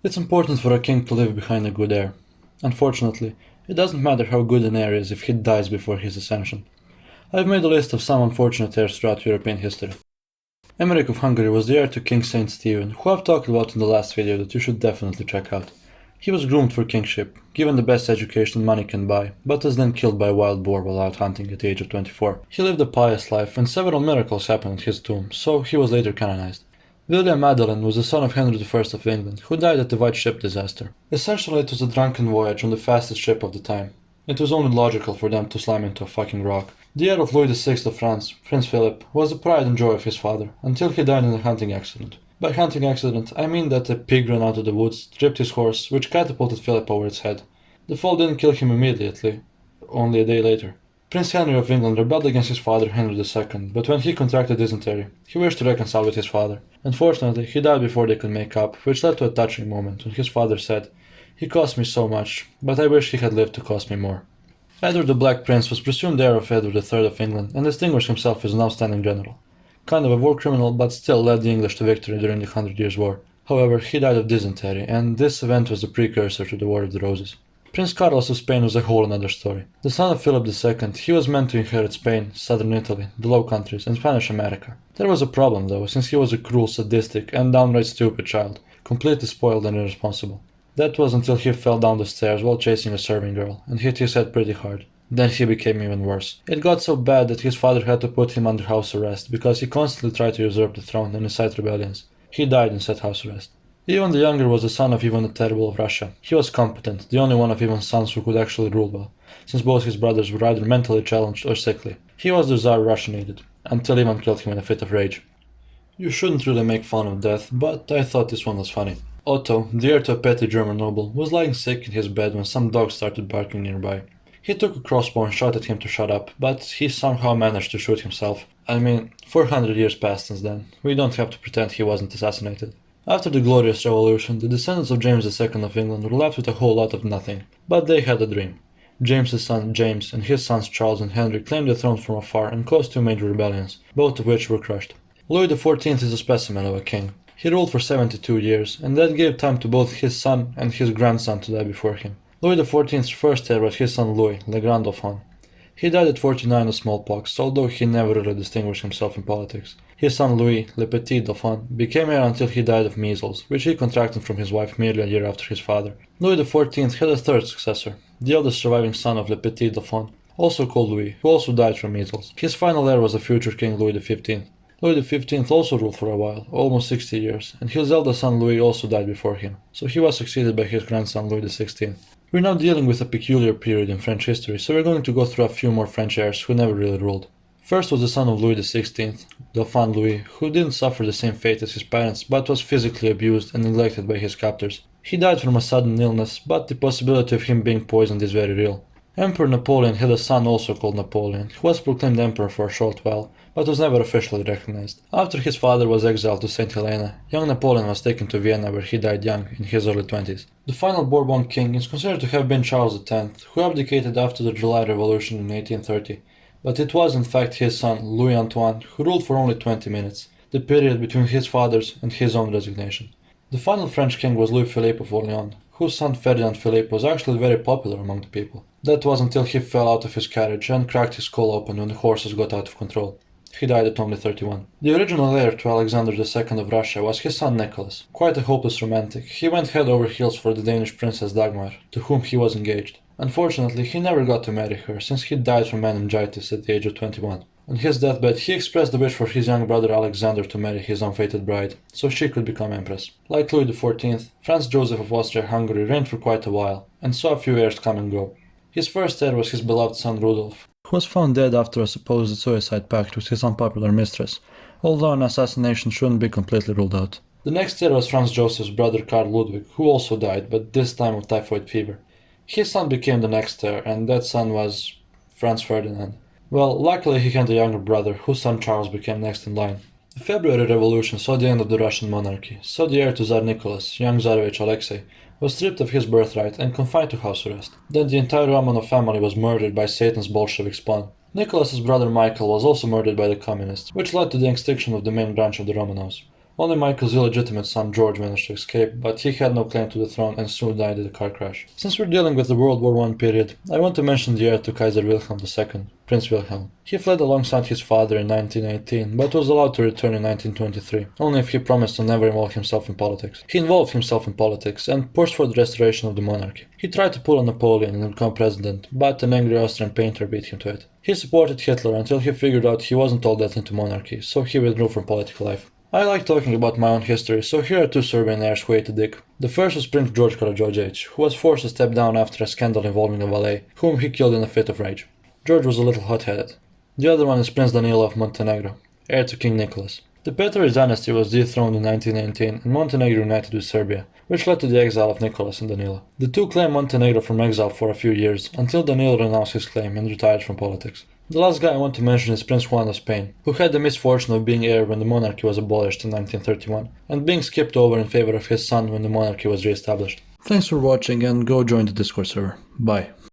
It's important for a king to leave behind a good heir. Unfortunately, it doesn't matter how good an heir is if he dies before his ascension. I've made a list of some unfortunate heirs throughout European history. Emeric of Hungary was the heir to King Saint Stephen, who I've talked about in the last video that you should definitely check out. He was groomed for kingship, given the best education money can buy, but was then killed by a wild boar while out hunting at the age of 24. He lived a pious life and several miracles happened at his tomb, so he was later canonized. William Madeline was the son of Henry I of England, who died at the White Ship disaster. Essentially, it was a drunken voyage on the fastest ship of the time. It was only logical for them to slam into a fucking rock. The heir of Louis VI of France, Prince Philip, was the pride and joy of his father, until he died in a hunting accident. By hunting accident, I mean that a pig ran out of the woods, tripped his horse, which catapulted Philip over its head. The fall didn't kill him immediately, only a day later. Prince Henry of England rebelled against his father Henry II, but when he contracted dysentery, he wished to reconcile with his father. Unfortunately, he died before they could make up, which led to a touching moment when his father said, "He cost me so much, but I wish he had lived to cost me more." Edward the Black Prince was presumed heir of Edward III of England and distinguished himself as an outstanding general. Kind of a war criminal, but still led the English to victory during the Hundred Years' War. However, he died of dysentery, and this event was the precursor to the War of the Roses. Prince Carlos of Spain was a whole another story. The son of Philip II, he was meant to inherit Spain, southern Italy, the Low Countries, and Spanish America. There was a problem though, since he was a cruel, sadistic, and downright stupid child, completely spoiled and irresponsible. That was until he fell down the stairs while chasing a serving girl, and hit his head pretty hard. Then he became even worse. It got so bad that his father had to put him under house arrest, because he constantly tried to usurp the throne and incite rebellions. He died in said house arrest. Ivan the Younger was the son of Ivan the Terrible of Russia. He was competent, the only one of Ivan's sons who could actually rule well, since both his brothers were either mentally challenged or sickly. He was the Tsar Russia needed, until Ivan killed him in a fit of rage. You shouldn't really make fun of death, but I thought this one was funny. Otto, the heir to a petty German noble, was lying sick in his bed when some dogs started barking nearby. He took a crossbow and shot at him to shut up, but he somehow managed to shoot himself. I mean, 400 years passed since then. We don't have to pretend he wasn't assassinated. After the Glorious Revolution, the descendants of James II of England were left with a whole lot of nothing. But they had a dream. James's son James and his sons Charles and Henry claimed the throne from afar and caused two major rebellions, both of which were crushed. Louis XIV is a specimen of a king. He ruled for 72 years, and that gave time to both his son and his grandson to die before him. Louis XIV's first heir was his son Louis, Le Grand Dauphin. He died at 49 of smallpox, although he never really distinguished himself in politics. His son Louis, Le Petit Dauphin, became heir until he died of measles, which he contracted from his wife merely a year after his father. Louis XIV had a third successor, the eldest surviving son of Le Petit Dauphin, also called Louis, who also died from measles. His final heir was the future king Louis XV. Louis XV also ruled for a while, almost 60 years, and his eldest son Louis also died before him, so he was succeeded by his grandson Louis XVI. We're now dealing with a peculiar period in French history, so we're going to go through a few more French heirs who never really ruled. First was the son of Louis XVI, Dauphin Louis, who didn't suffer the same fate as his parents, but was physically abused and neglected by his captors. He died from a sudden illness, but the possibility of him being poisoned is very real. Emperor Napoleon had a son also called Napoleon, who was proclaimed emperor for a short while, but was never officially recognized. After his father was exiled to St. Helena, young Napoleon was taken to Vienna where he died young, in his early 20s. The final Bourbon king is considered to have been Charles X, who abdicated after the July Revolution in 1830. But it was in fact his son, Louis Antoine, who ruled for only 20 minutes, the period between his father's and his own resignation. The final French king was Louis Philippe of Orléans, whose son Ferdinand Philippe was actually very popular among the people. That was until he fell out of his carriage and cracked his skull open when the horses got out of control. He died at only 31. The original heir to Alexander II of Russia was his son Nicholas. Quite a hopeless romantic, he went head over heels for the Danish princess Dagmar, to whom he was engaged. Unfortunately, he never got to marry her, since he died from meningitis at the age of 21. On his deathbed, he expressed the wish for his young brother Alexander to marry his unfated bride, so she could become empress. Like Louis XIV, Franz Joseph of Austria-Hungary reigned for quite a while, and saw a few heirs come and go. His first heir was his beloved son Rudolf, who was found dead after a supposed suicide pact with his unpopular mistress, although an assassination shouldn't be completely ruled out. The next heir was Franz Joseph's brother Karl Ludwig, who also died, but this time of typhoid fever. His son became the next heir, and that son was Franz Ferdinand. Well, luckily he had a younger brother, whose son Charles became next in line. The February Revolution saw the end of the Russian monarchy, so the heir to Tsar Nicholas, young Tsarevich Alexei, was stripped of his birthright and confined to house arrest. Then the entire Romanov family was murdered by Satan's Bolshevik spawn. Nicholas's brother Michael was also murdered by the communists, which led to the extinction of the main branch of the Romanovs. Only Michael's illegitimate son George managed to escape, but he had no claim to the throne and soon died in a car crash. Since we're dealing with the World War I period, I want to mention the heir to Kaiser Wilhelm II, Prince Wilhelm. He fled alongside his father in 1918, but was allowed to return in 1923, only if he promised to never involve himself in politics. He involved himself in politics and pushed for the restoration of the monarchy. He tried to pull a Napoleon and become president, but an angry Austrian painter beat him to it. He supported Hitler until he figured out he wasn't all that into monarchy, so he withdrew from political life. I like talking about my own history, so here are two Serbian heirs who ate a dick. The first was Prince George Karađorđević, who was forced to step down after a scandal involving a valet, whom he killed in a fit of rage. George was a little hot-headed. The other one is Prince Danilo of Montenegro, heir to King Nicholas. The Petrović dynasty was dethroned in 1918 and Montenegro united with Serbia, which led to the exile of Nicholas and Danilo. The two claimed Montenegro from exile for a few years, until Danilo renounced his claim and retired from politics. The last guy I want to mention is Prince Juan of Spain, who had the misfortune of being heir when the monarchy was abolished in 1931, and being skipped over in favor of his son when the monarchy was re-established. Thanks for watching and go join the Discord server. Bye.